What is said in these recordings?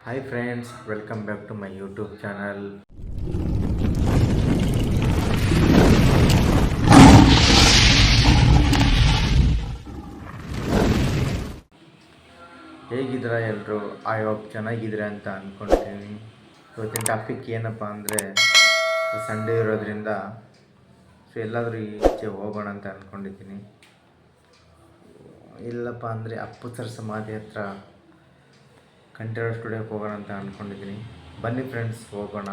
Hi friends, welcome back to my YouTube channel. ಹೇಗಿದ್ದೀರಾ ಎಲ್ಲರೂ? I hope ಚೆನ್ನಾಗಿದ್ದೀರಾ ಅಂತ ಅಂದ್ಕೊಳ್ತೀನಿ. ಇವತ್ತಿನ ಟಾಪಿಕ್ ಏನಪ್ಪ ಅಂದರೆ ಸಂಡೇ ಇರೋದ್ರಿಂದ ಎಲ್ಲಾದರೂ ಈಚೆ ಹೋಗೋಣ ಅಂತ ಅಂದ್ಕೊಂಡಿದ್ದೀನಿ. ಇಲ್ಲಪ್ಪ ಅಂದರೆ ಅಪ್ಪು ಸರ್ ಸಮಾಧಿ ಹತ್ರ ಕಂಠೀರವ ಸ್ಟುಡಿಯೋಕ್ಕೆ ಹೋಗೋಣ ಅಂತ ಅಂದ್ಕೊಂಡಿದ್ದೀನಿ. ಬನ್ನಿ ಫ್ರೆಂಡ್ಸ್, ಹೋಗೋಣ.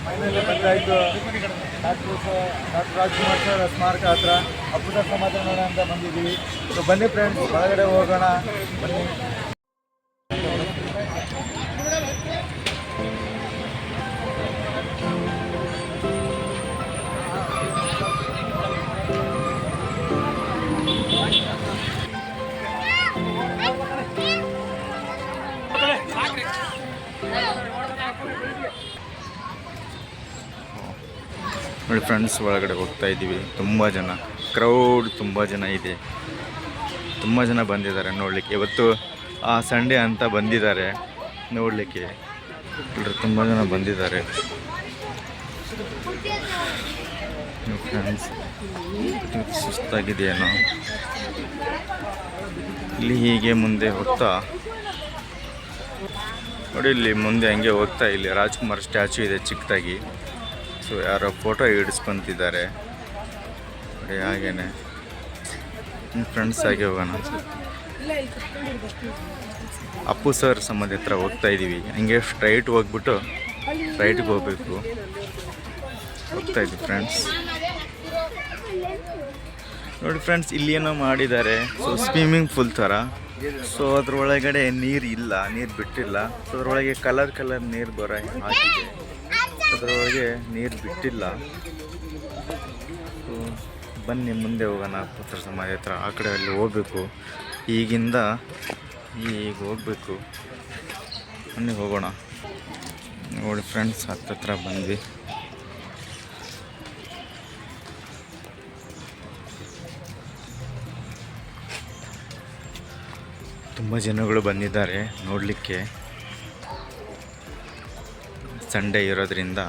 ಮನೆಯಲ್ಲಿ ಬಂದಾಯಿತು. ಡಾಕ್ಟರ್ ರಾಜ್ಕುಮಾರ್ ಸರ್ ಸ್ಮಾರಕ ಹತ್ರ ಅಪ್ಪು ಸರ್ ಸಮಾಧಿ ನೋಡೋಣ ಅಂತ ಬಂದಿದ್ದೀವಿ. ಸೊ ಬನ್ನಿ ಫ್ರೆಂಡ್ಸ್, ಒಳಗಡೆ ಹೋಗೋಣ. ಬನ್ನಿ. ನೋಡಿ ಫ್ರೆಂಡ್ಸ್, ಒಳಗಡೆ ಹೋಗ್ತಾ ಇದ್ದೀವಿ. ತುಂಬ ಜನ, ಕ್ರೌಡ್ ತುಂಬ ಜನ ಇದೆ. ತುಂಬ ಜನ ಬಂದಿದ್ದಾರೆ ನೋಡಲಿಕ್ಕೆ. ಇವತ್ತು ಸಂಡೇ ಅಂತ ಬಂದಿದ್ದಾರೆ ನೋಡಲಿಕ್ಕೆ. ಎಲ್ಲರೂ ತುಂಬ ಜನ ಬಂದಿದ್ದಾರೆ ಫ್ರೆಂಡ್ಸ್. ಸುಸ್ತಾಗಿದೆಯೇನೋ. ಇಲ್ಲಿ ಹೀಗೆ ಮುಂದೆ ಹೋಗ್ತಾ ನೋಡಿ, ಇಲ್ಲಿ ಮುಂದೆ ಹಂಗೆ ಹೋಗ್ತಾ ಇಲ್ಲಿ ರಾಜ್ಕುಮಾರ್ ಸ್ಟ್ಯಾಚು ಇದೆ ಚಿಕ್ಕದಾಗಿ. ಸೊ ಯಾರೋ ಫೋಟೋ ಹಿಡಿಸ್ಕೊಂತಿದ್ದಾರೆ ನೋಡಿ. ಹಾಗೇನೆ ಫ್ರೆಂಡ್ಸ್ ಆಗಿ ಹೋಗೋಣ. ಅಪ್ಪು ಸರ್ ಸಮಾಧಿ ಹತ್ರ ಹೋಗ್ತಾ ಇದ್ದೀವಿ. ಹಂಗೆ ಸ್ಟ್ರೈಟ್ ಹೋಗ್ಬಿಟ್ಟು ರೈಟ್ಗೆ ಹೋಗ್ಬೇಕು. ಹೋಗ್ತಾ ಇದ್ದೀವಿ ಫ್ರೆಂಡ್ಸ್. ನೋಡಿ ಫ್ರೆಂಡ್ಸ್, ಇಲ್ಲಿ ಏನೋ ಮಾಡಿದ್ದಾರೆ. ಸೊ ಸ್ವಿಮ್ಮಿಂಗ್ ಪೂಲ್ ಥರ. ಸೊ ಅದ್ರೊಳಗಡೆ ನೀರು ಇಲ್ಲ, ನೀರು ಬಿಟ್ಟಿಲ್ಲ. ಸೊ ಅದ್ರೊಳಗೆ ಕಲರ್ ನೀರು ಬರೋ ಹಾಕಿದೆ. ಅದರೊಳಗೆ ನೀರು ಬಿಟ್ಟಿಲ್ಲ. ಸೊ ಬನ್ನಿ ಮುಂದೆ ಹೋಗೋಣ. ಅಪ್ಪು ಸರ್ ಸಮಾಧಿ ಹತ್ರ ಆ ಕಡೆ ಅಲ್ಲಿ ಹೋಗ್ಬೇಕು. ಈಗಿಂದ ಈಗ ಹೋಗ್ಬೇಕು. ಬನ್ನಿ ಹೋಗೋಣ. ನೋಡಿ ಫ್ರೆಂಡ್ಸ್, ಹತ್ತತ್ರ ಬಂದ್ವಿ. ತುಂಬ ಜನಗಳು ಬಂದಿದ್ದಾರೆ ನೋಡಲಿಕ್ಕೆ. ಸಂಡೇ ಇರೋದ್ರಿಂದ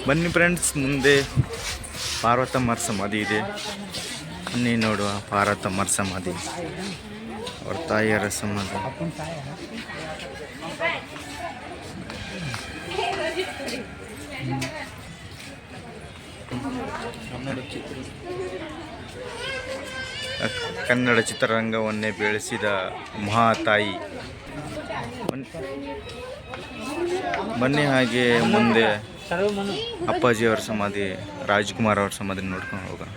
ಬನ್ನಿ ಫ್ರೆಂಡ್ಸ್, ಮುಂದೆ ಪಾರ್ವತಮ್ಮರ ಸಮಾಧಿ ಇದೆ. ಬನ್ನಿ ನೋಡುವ ಪಾರ್ವತಮ್ಮರ ಸಮಾಧಿ, ಅವ್ರ ತಾಯಿಯರ ಸಮಾಧಿ. ಕನ್ನಡ ಚಿತ್ರರಂಗವನ್ನೇ ಬೆಳೆಸಿದ ಮಹಾತಾಯಿ. ಬನ್ನಿ ಹಾಗೆ ಮುಂದೆ ಅಪ್ಪಾಜಿಯವರ ಸಮಾಧಿ, ರಾಜ್ಕುಮಾರ್ ಅವ್ರ ಸಮಾಧಿ ನೋಡ್ಕೊಂಡು ಹೋಗೋಣ.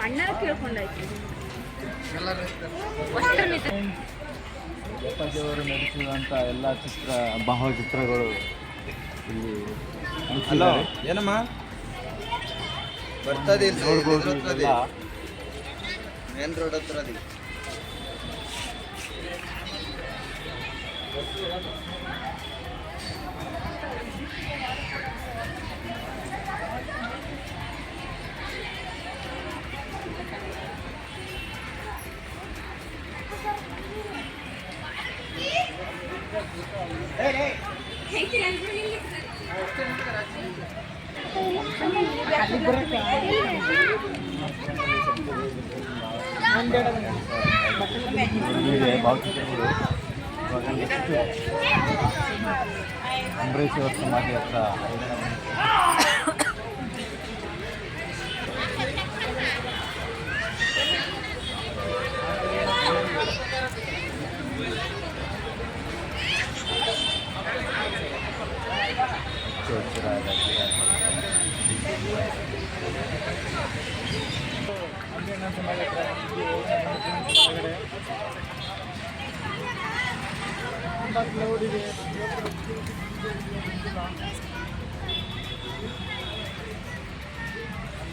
ಅಣ್ಣನ ಕೇಳ್ಕೊಂಡಾಯ್ತು ಅಪ್ಪಾಜಿಯವರು ನಡೆಸಿದಂಥ ಎಲ್ಲ ಭಾವಚಿತ್ರಗಳು ಇಲ್ಲಿ ಹಲೋ ಏನಮ್ಮ ಬರ್ತದೆ ನೋಡ್ಬೋದು. ಇದೆಲ್ಲ ಮೇನ್ ರೋಡ್ ಹತ್ರ ಇಲ್ಲಿದೆ ಭಾವಚಿತ್ರಗಳು. ಇವಾಗ next ಅಂಬರೀಷ್ ಅವ್ರ ಸಮಾಧಿ ಹತ್ರ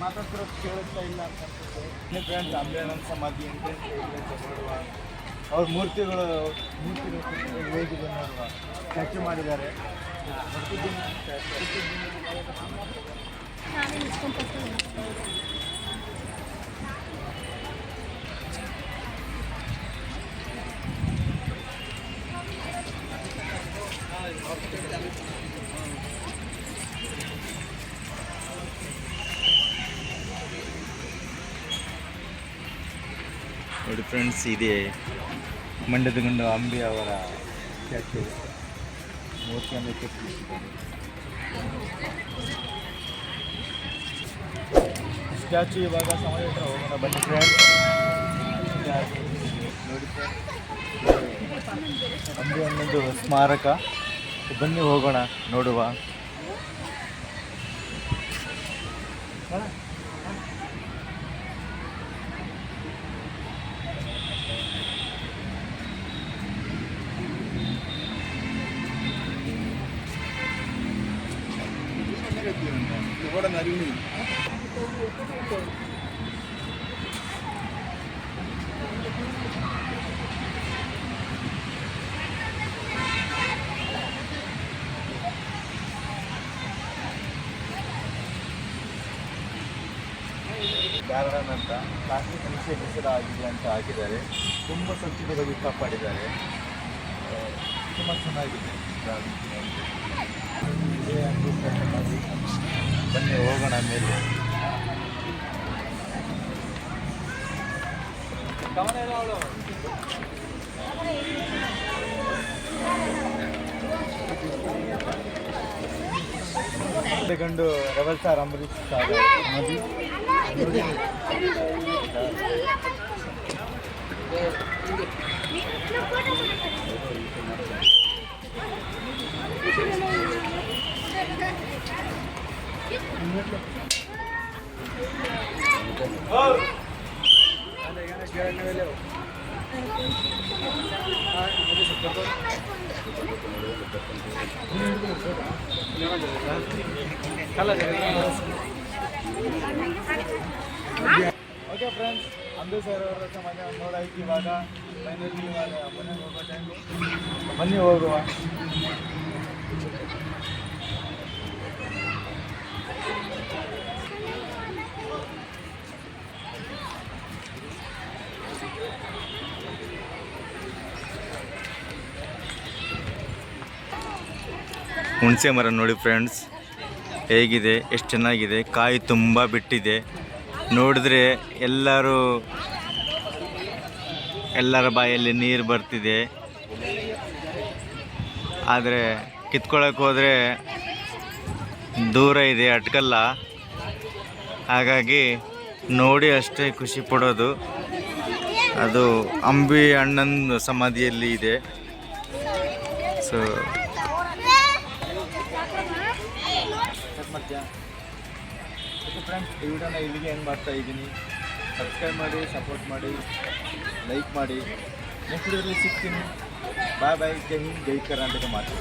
ಮಾತಾಡ್ತಿರೋ ಕೇಳಿಸ್ತಾ ಇಲ್ಲ ಅಂತ ಅನ್ಸುತ್ತೆ. ಫ್ರೆಂಡ್ಸ್ ಅಂಬೇಡ್ಕರ್ ಸಮಾಧಿ ಅಂತ ನೋಡುವ ಅವ್ರ ಮೂರ್ತಿಗಳು ಹೇಗಿದೆ ನೋಡುವ ಸ್ಟ್ಯಾಚ್ಯು ಮಾಡಿದ್ದಾರೆ. ನೋಡಿ ಫ್ರೆಂಡ್ಸ್, ಇದೆ ಮಂಡ್ಯದ ಗಂಡು ಅಂಬಿ ಅವರ ಸ್ಟ್ಯಾಚ್ಯು ಮೂರ್ತಿಯನ್ನು ಕೆತ್ತಿಸಿದ್ದಾರೆ. ಸ್ಟ್ಯಾಚ್ಯು ಇವಾಗ ಸಮಾಧಿ ಹತ್ರ ಹೋಗೋಣ ಬನ್ನಿ ಫ್ರೆಂಡ್ಸ್. ನೋಡಿ ಫ್ರೆಂಡ್ಸ್, ಅಂಬಿ ಅನ್ನೋದು ಸ್ಮಾರಕ. ಬನ್ನಿ ಹೋಗೋಣ ನೋಡುವ. ಗಾರ್ಡನ್ ಅಂತ ಪ್ಲಾಸ್ಟಿಕ್ ನಿಷೇಧಿಸಲಾಗಿದೆ ಅಂತ ಹಾಕಿದ್ದಾರೆ. ತುಂಬ ಸ್ವಚ್ಛತೆಗಾಗಿ ಕಾಪಾಡಿದ್ದಾರೆ. ತುಂಬ ಚೆನ್ನಾಗಿದೆ. ಬನ್ನಿ ಹೋಗೋಣ ಮೇಲೆ. ಗಂಡು ರೆಬಲ್ ಸ್ಟಾರ್ ಅಂಬರೀಷ್ ಸರ್ ನದಿ ನೋಡಿ. ಓಕೆ ಫ್ರೆಂಡ್ಸ್, ಅಂಬರೀಷ್ ಸರ್ ಅವರ ಸಮಾಜ ನೋಡಾಯ್ತು. ಇವಾಗ ಫೈನಲಿ ಇವಾಗ ಮನೆಗೆ ಹೋಗೋ ಟೈಮು. ಬನ್ನಿ ಹೋಗುವ. ಹುಣಸೆ ಮರ ನೋಡಿ ಫ್ರೆಂಡ್ಸ್ ಹೇಗಿದೆ, ಎಷ್ಟು ಚೆನ್ನಾಗಿದೆ. ಕಾಯಿ ತುಂಬ ಬಿಟ್ಟಿದೆ. ನೋಡಿದ್ರೆ ಎಲ್ಲರ ಬಾಯಲ್ಲಿ ನೀರು ಬರ್ತಿದೆ. ಆದರೆ ಕಿತ್ಕೊಳ್ಳೋಕೆ ಹೋದರೆ ದೂರ ಇದೆ, ಅಟ್ಕಲ್ಲ. ಹಾಗಾಗಿ ನೋಡಿ ಅಷ್ಟೇ ಖುಷಿ ಪಡೋದು. ಅದು ಅಂಬಿ ಅಣ್ಣನ ಸಮಾಧಿಯಲ್ಲಿ ಇದೆ. ಸೊ ಸಾಧ್ಯ. ಓಕೆ ಫ್ರೆಂಡ್ಸ್, ಈ ವಿಡಿಯೋನ ಇಲ್ಲಿಗೆ ಎಂಡ್ ಮಾಡ್ತಾ ಇದ್ದೀನಿ. ಸಬ್ಸ್ಕ್ರೈಬ್ ಮಾಡಿ, ಸಪೋರ್ಟ್ ಮಾಡಿ, ಲೈಕ್ ಮಾಡಿ. ನೆಕ್ಸ್ಟ್ ವಿಡಿಯೋದಲ್ಲಿ ಸಿಗ್ತೀನಿ. ಬಾಯ್ ಬಾಯ್. ಜೈ ಹಿಂದ್, ಜೈ ಕರ್ನಾಟಕ ಮಾತು.